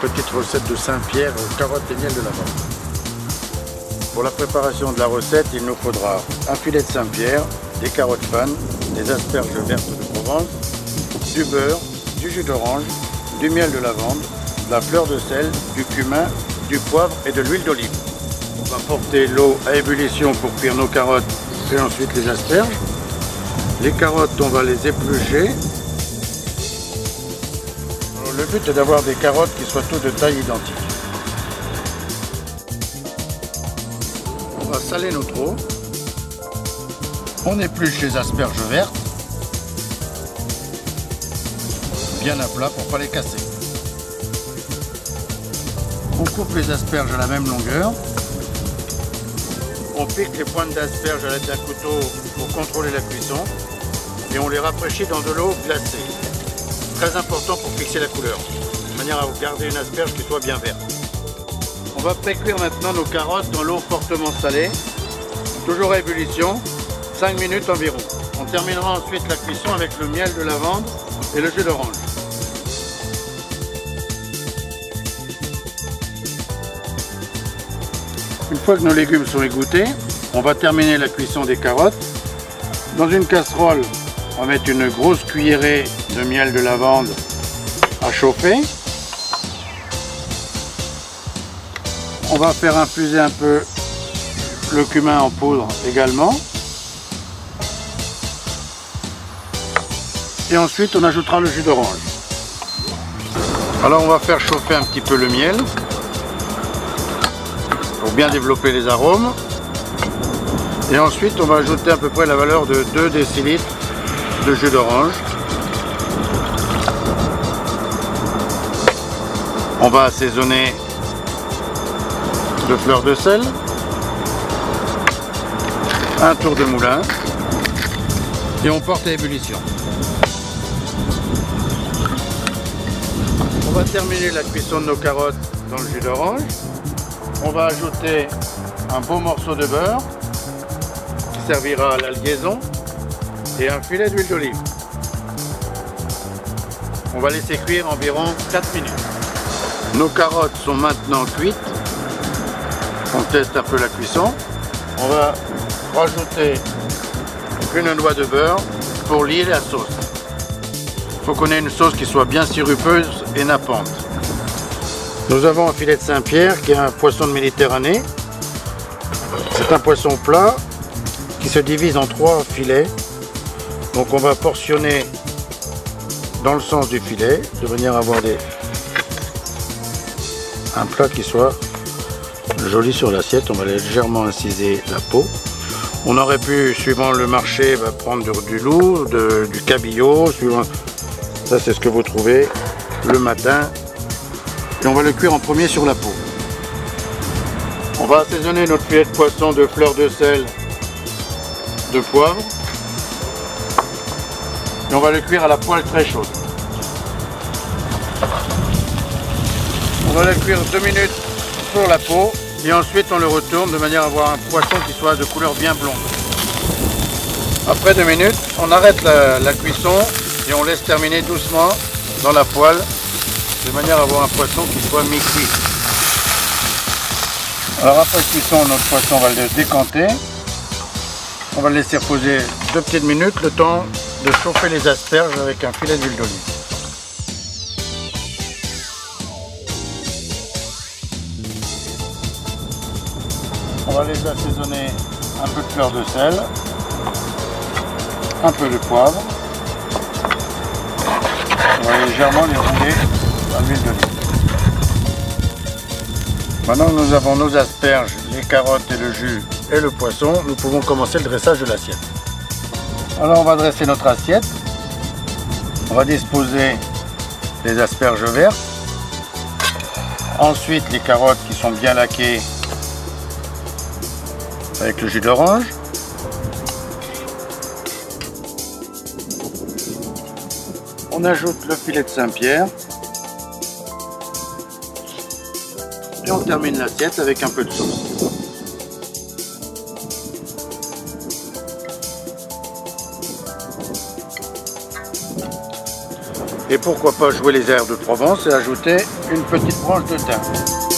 Petite recette de Saint-Pierre, carottes et miel de lavande. Pour la préparation de la recette, il nous faudra un filet de Saint-Pierre, des carottes panes, des asperges vertes de Provence, du beurre, du jus d'orange, du miel de lavande, de la fleur de sel, du cumin, du poivre et de l'huile d'olive. On va porter l'eau à ébullition pour cuire nos carottes et ensuite les asperges. Les carottes, on va les éplucher. Le but est d'avoir des carottes qui soient toutes de taille identique. On va saler notre eau. On épluche les asperges vertes, bien à plat pour ne pas les casser. On coupe les asperges à la même longueur. On pique les pointes d'asperges à l'aide d'un couteau pour contrôler la cuisson. Et on les rafraîchit dans de l'eau glacée. Très important pour fixer la couleur, de manière à garder une asperge qui soit bien verte. On va pré-cuire maintenant nos carottes dans l'eau fortement salée, toujours à ébullition, 5 minutes environ. On terminera ensuite la cuisson avec le miel de lavande et le jus d'orange. Une fois que nos légumes sont égouttés, on va terminer la cuisson des carottes. Dans une casserole, on va mettre une grosse cuillerée de miel de lavande à chauffer. On va faire infuser un peu le cumin en poudre également. Et ensuite on ajoutera le jus d'orange. Alors on va faire chauffer un petit peu le miel pour bien développer les arômes. Et ensuite on va ajouter à peu près la valeur de 2 décilitres de jus d'orange. On va assaisonner de fleur de sel, un tour de moulin et on porte à ébullition. On va terminer la cuisson de nos carottes dans le jus d'orange. On va ajouter un beau morceau de beurre qui servira à la liaison et un filet d'huile d'olive. On va laisser cuire environ 4 minutes. Nos carottes sont maintenant cuites. On teste un peu la cuisson. On va rajouter une noix de beurre pour lier la sauce. Il faut qu'on ait une sauce qui soit bien sirupeuse et nappante. Nous avons un filet de Saint-Pierre qui est un poisson de Méditerranée. C'est un poisson plat qui se divise en 3 filets. Donc on va portionner dans le sens du filet de manière à avoir un plat qui soit joli sur l'assiette. On va légèrement inciser la peau. On aurait pu, suivant le marché, prendre du loup, du cabillaud. Ça c'est ce que vous trouvez le matin. Et on va le cuire en premier sur la peau. On va assaisonner notre filet de poisson de fleur de sel, de poivre. Et on va le cuire à la poêle très chaude. On va le cuire 2 minutes sur la peau et ensuite on le retourne de manière à avoir un poisson qui soit de couleur bien blonde. Après 2 minutes, on arrête la cuisson et on laisse terminer doucement dans la poêle de manière à avoir un poisson qui soit mi-cuit. Alors après cuisson, notre poisson, on va le décanter. On va le laisser reposer 2 petites minutes, le temps de chauffer les asperges avec un filet d'huile d'olive. On va les assaisonner un peu de fleur de sel, un peu de poivre. On va légèrement les rouler à l'huile d'olive. Maintenant que nous avons nos asperges, les carottes et le jus et le poisson, nous pouvons commencer le dressage de l'assiette. Alors on va dresser notre assiette. On va disposer les asperges vertes. Ensuite les carottes qui sont bien laquées avec le jus d'orange. On ajoute le filet de Saint-Pierre. Et on termine l'assiette avec un peu de sauce. Et pourquoi pas jouer les airs de Provence et ajouter une petite branche de thym.